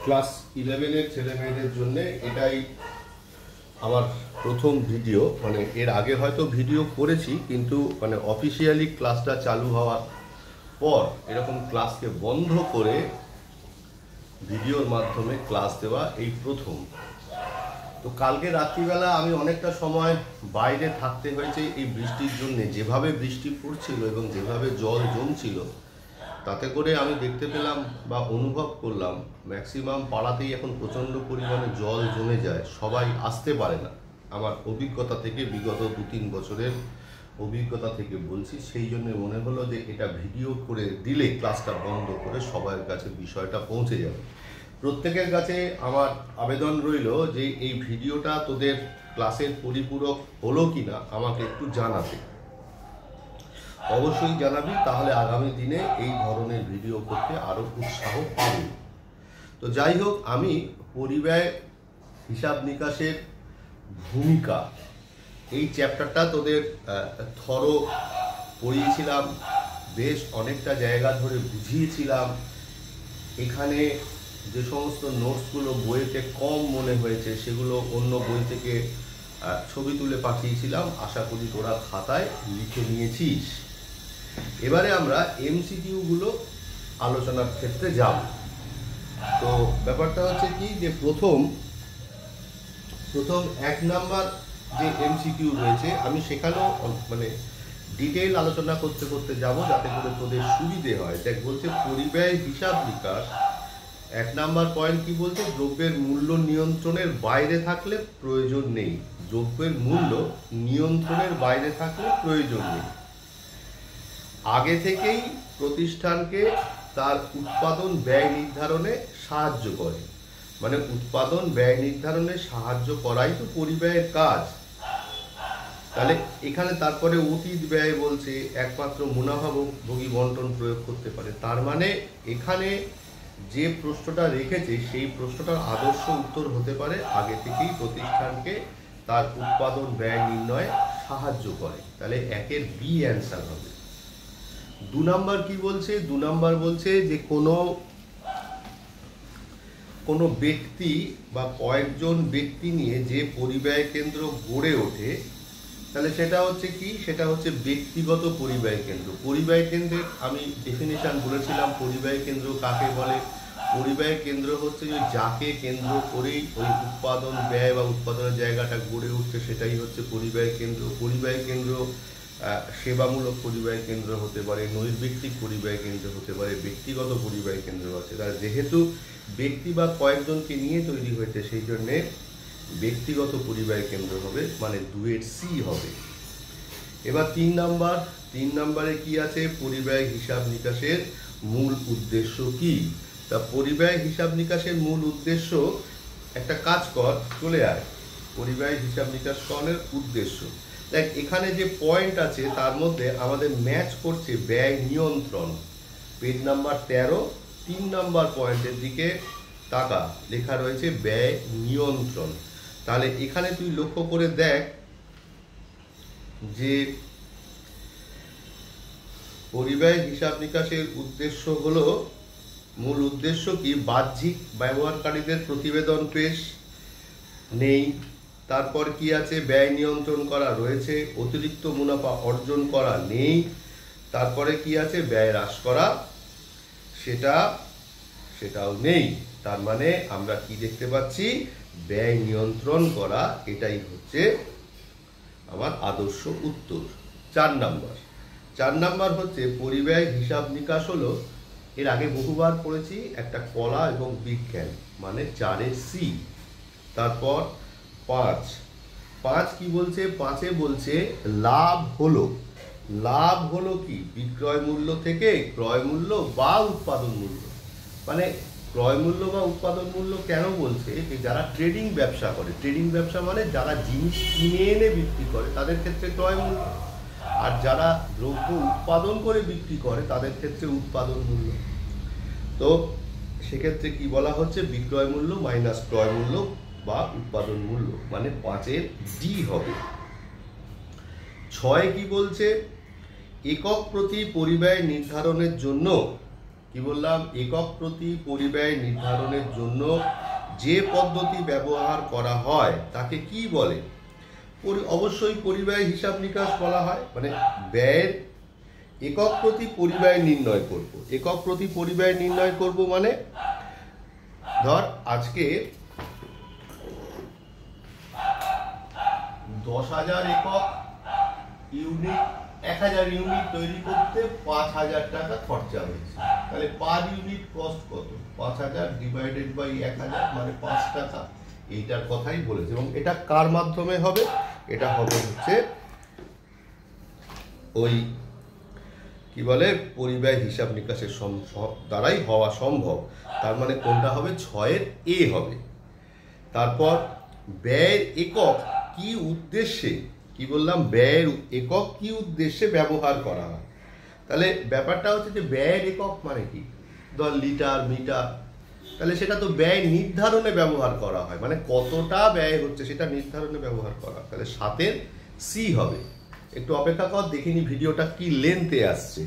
Class 11-এর ছেলে মেয়েদের জন্য এটাই আমার প্রথম ভিডিও। মানে এর আগে হয়তো ভিডিও করেছি, কিন্তু মানে অফিসিয়ালি ক্লাসটা চালু হওয়ার পর এরকম ক্লাসকে বন্ধ করে ভিডিওর মাধ্যমে ক্লাস দেওয়া এই প্রথম। তো কালকে রাত্রিবেলা আমি অনেকটা সময় বাইরে থাকতে হয়েছে এই বৃষ্টির জন্যে। যেভাবে বৃষ্টি পড়ছিল এবং যেভাবে জল জমছিল, তাতে করে আমি দেখতে পেলাম বা অনুভব করলাম ম্যাক্সিমাম পাড়াতেই এখন প্রচণ্ড পরিমাণে জল জমে যায়, সবাই আসতে পারে না। আমার অভিজ্ঞতা থেকে, বিগত 2-3 বছরের অভিজ্ঞতা থেকে বলছি। সেই জন্য মনে হলো যে এটা ভিডিও করে দিলে ক্লাসটা বন্ধ করে সবার কাছে বিষয়টা পৌঁছে যাবে। প্রত্যেকের কাছে আমার আবেদন রইল যে এই ভিডিওটা তোদের ক্লাসের পরিপূরক হলো কিনা আমাকে একটু জানাতে। অবশ্যই জানাবি, তাহলে আগামী দিনে এই ধরনের ভিডিও করতে আরও উৎসাহ পাবো। তো যাই হোক, আমি পরিব্যয় হিসাব নিকাশের ভূমিকা এই চ্যাপ্টারটা তোদের থরো পড়িয়েছিলাম, বেশ অনেকটা জায়গা ধরে বুঝিয়েছিলাম। এখানে যে সমস্ত নোটসগুলো বইতে কম মনে হয়েছে সেগুলো অন্য বই থেকে ছবি তুলে পাঠিয়েছিলাম। আশা করি তোরা খাতায় লিখে নিয়েছিস। এবারে আমরা এমসিকিউগুলো আলোচনার ক্ষেত্রে যাব। তো ব্যাপারটা হচ্ছে কি, যে প্রথম 1 নাম্বার যে এমসিকিউ রয়েছে, আমি সেখানেও মানে ডিটেইল আলোচনা করতে করতে যাব যাতে করে তোদের সুবিধে হয়। দেখ, বলছে পরিব্যয় হিসাব নিকাশ 1 নাম্বার পয়েন্ট কি বলছে, দ্রব্যের মূল্য নিয়ন্ত্রণের বাইরে থাকলে প্রয়োজন নেই। দ্রব্যের মূল্য নিয়ন্ত্রণের বাইরে থাকলে প্রয়োজন নেই। আগে থেকেই প্রতিষ্ঠানকে তার উৎপাদন ব্যয় নির্ধারণে সাহায্য করে। মানে উৎপাদন ব্যয় নির্ধারণে সাহায্য করাই তো পরিব্যয়ের কাজ। তাহলে এখানে তারপরে অতীত ব্যয় বলছে একমাত্র মুনাফাভোগী বন্টন প্রয়োগ করতে পারে। তার মানে এখানে যে প্রশ্নটা রেখেছে সেই প্রশ্নটার আদর্শ উত্তর হতে পারে আগে থেকেই প্রতিষ্ঠানকে তার উৎপাদন ব্যয় নির্ণয়ে সাহায্য করে। তাহলে 1-এর বি অ্যান্সার হবে। 2 নাম্বার কি বলছে, 2 নাম্বার বলছে যে কোনো ব্যক্তি বা কয়েকজন ব্যক্তি নিয়ে যে পরিব্যয় কেন্দ্র গড়ে ওঠে, তাহলে সেটা হচ্ছে কি, সেটা হচ্ছে ব্যক্তিগত পরিব্যয় কেন্দ্র। পরিব্যয় কেন্দ্রের আমি ডেফিনেশন বলেছিলাম। পরিব্যয় কেন্দ্র কাকে বলে? পরিব্যয় কেন্দ্র হচ্ছে যে যাকে কেন্দ্র করেই ওই উৎপাদন ব্যয় বা উৎপাদনের জায়গাটা গড়ে উঠছে, সেটাই হচ্ছে পরিব্যয় কেন্দ্র। পরিব্যয় কেন্দ্র সেবামূলক পরিব্যয় কেন্দ্র হতে পারে, নৈর্ব্যক্তিক পরিব্যয় কেন্দ্র হতে পারে, ব্যক্তিগত পরিব্যয় কেন্দ্র আছে। তার যেহেতু ব্যক্তি বা কয়েকজনকে নিয়ে তৈরি হয়েছে, সেই জন্যে ব্যক্তিগত পরিব্যয় কেন্দ্র হবে, মানে 2-এর সি হবে। এবার 3 নাম্বারে কি আছে, পরিব্যয় হিসাব নিকাশের মূল উদ্দেশ্য কি? তা পরিব্যয় হিসাব নিকাশের মূল উদ্দেশ্য, একটা কাজ কর, চলে আয় পরিব্যয় হিসাব নিকাশকরণের উদ্দেশ্য। দেখ, এখানে যে পয়েন্ট আছে তার মধ্যে আমাদের ম্যাচ করছে ব্যয় নিয়ন্ত্রণ। পেজ নাম্বার 13, 3 নাম্বার পয়েন্টের দিকে তাকা, লেখা রয়েছে ব্যয় নিয়ন্ত্রণ। তাহলে এখানে তুই লক্ষ্য করে দেখ যে পরিব্যয় হিসাব নিকাশের উদ্দেশ্য হলো, মূল উদ্দেশ্য কি, বাহ্যিক ব্যবহারকারীদের প্রতিবেদন পেশ নেই। তারপর কি আছে, ব্যয় নিয়ন্ত্রণ করা রয়েছে, অতিরিক্ত মুনাফা অর্জন করা নেই। তারপরে কি আছে, ব্যয় হ্রাস করা, সেটাও নেই। তার মানে আমরা কি দেখতে পাচ্ছি, ব্যয় নিয়ন্ত্রণ করা, এটাই হচ্ছে আমার আদর্শ উত্তর। 4 নাম্বার হচ্ছে পরিব্যয় হিসাব নিকাশ হলো, এর আগে বহুবার পড়েছি, একটা কলা এবং বিজ্ঞান, মানে 4-এর সি। তারপর 5 কি বলছে, 5-এ বলছে লাভ হলো কি, বিক্রয় মূল্য থেকে ক্রয় মূল্য বা উৎপাদন মূল্য। মানে ক্রয় মূল্য বা উৎপাদন মূল্য কেন বলছে, যে যারা ট্রেডিং ব্যবসা করে, ট্রেডিং ব্যবসা মানে যারা জিনিস কিনে এনে বিক্রি করে তাদের ক্ষেত্রে ক্রয় মূল্য, আর যারা দ্রব্য উৎপাদন করে বিক্রি করে তাদের ক্ষেত্রে উৎপাদন মূল্য। তো সেক্ষেত্রে কি বলা হচ্ছে, বিক্রয় মূল্য মাইনাস ক্রয় মূল্য বা উৎপাদন মূল্য, মানে 5-এর ডি হবে। 6 কি বলছে, একক প্রতি পরিব্যয় নির্ধারণের জন্য কি বললাম, একক প্রতি পরিব্যয় নির্ধারণের জন্য যে পদ্ধতি ব্যবহার করা হয় তাকে কি বলে? অবশ্যই পরিব্যয় হিসাব নিকাশ বলা হয়। মানে ব্যয়ের একক প্রতি পরিব্যয় নির্ণয় করব। একক প্রতি পরিব্যয় নির্ণয় করব মানে ধর আজকে 10,000 একক ইউনিট 1,000 ইউনিট তৈরি করতে 5,000 টাকা খরচা হয়েছে। তাহলে পার ইউনিট কস্ট কত? 5,000 ডিভাইডেড বাই 1,000 মানে 5 টাকা। এইটার কথাই বলেছে। এবং এটা কার মাধ্যমে হবে? এটা হবে হচ্ছে ওই কি বলে পরিব্যয় হিসাব নিকাশের দ্বারাই হওয়া সম্ভব। তার মানে কোনটা হবে? 6-এর এ হবে। তারপর ব্যয়ের একক কি উদ্দেশ্যে, কি বললাম, ব্যয়ের একক কি উদ্দেশ্যে ব্যবহার করা হয়। তাহলে ব্যাপারটা হচ্ছে যে ব্যয়ের একক মানে কি? ধর লিটার, মিটার, তাহলে সেটা তো ব্যয় নির্ধারণে ব্যবহার করা হয়। মানে কতটা ব্যয় হচ্ছে সেটা নির্ধারণে ব্যবহার করা। তাহলে 7-এর সি হবে। একটু অপেক্ষা কর, দেখিনি ভিডিওটা কি লেন্থে আসছে।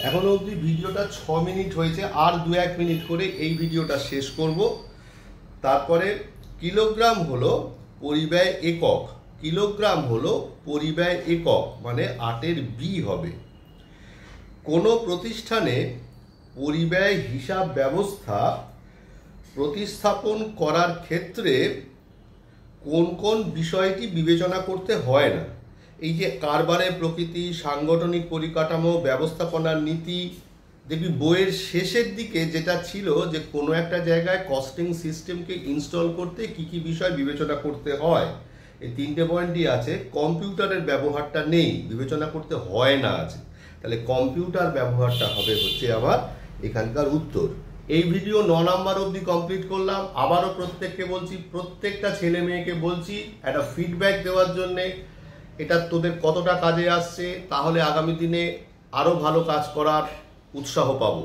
এখনো অবধি ভিডিওটা 6 মিনিট হয়েছে, আর 2-1 মিনিট করে এই ভিডিওটা শেষ করব। তারপরে কিলোগ্রাম হলো পরিব্যয় একক। কিলোগ্রাম হলো পরিব্যয় একক, মানে 8-এর বি হবে। কোনো প্রতিষ্ঠানে পরিব্যয় হিসাব ব্যবস্থা প্রতিস্থাপন করার ক্ষেত্রে কোন কোন বিষয়টি বিবেচনা করতে হয় না? এই যে কারবারের প্রকৃতি, সাংগঠনিক পরিকাঠামো, ব্যবস্থাপনার নীতি। দেখবি বইয়ের শেষের দিকে যেটা ছিল যে কোনো একটা জায়গায় কস্টিং সিস্টেমকে ইনস্টল করতে কি কি বিষয় বিবেচনা করতে হয়, এই 3টে পয়েন্টই আছে। কম্পিউটারের ব্যবহারটা নেই, বিবেচনা করতে হয় না আছে। তাহলে কম্পিউটার ব্যবহারটা হবে হচ্ছে আমার এখানকার উত্তর। এই ভিডিও 9 নাম্বার অবধি কমপ্লিট করলাম। আবারও প্রত্যেককে বলছি, প্রত্যেকটা ছেলে মেয়েকে বলছি একটা ফিডব্যাক দেওয়ার জন্যে, এটা তোদের কতটা কাজে আসছে, তাহলে আগামী দিনে আরও ভালো কাজ করার উৎসাহ পাবো।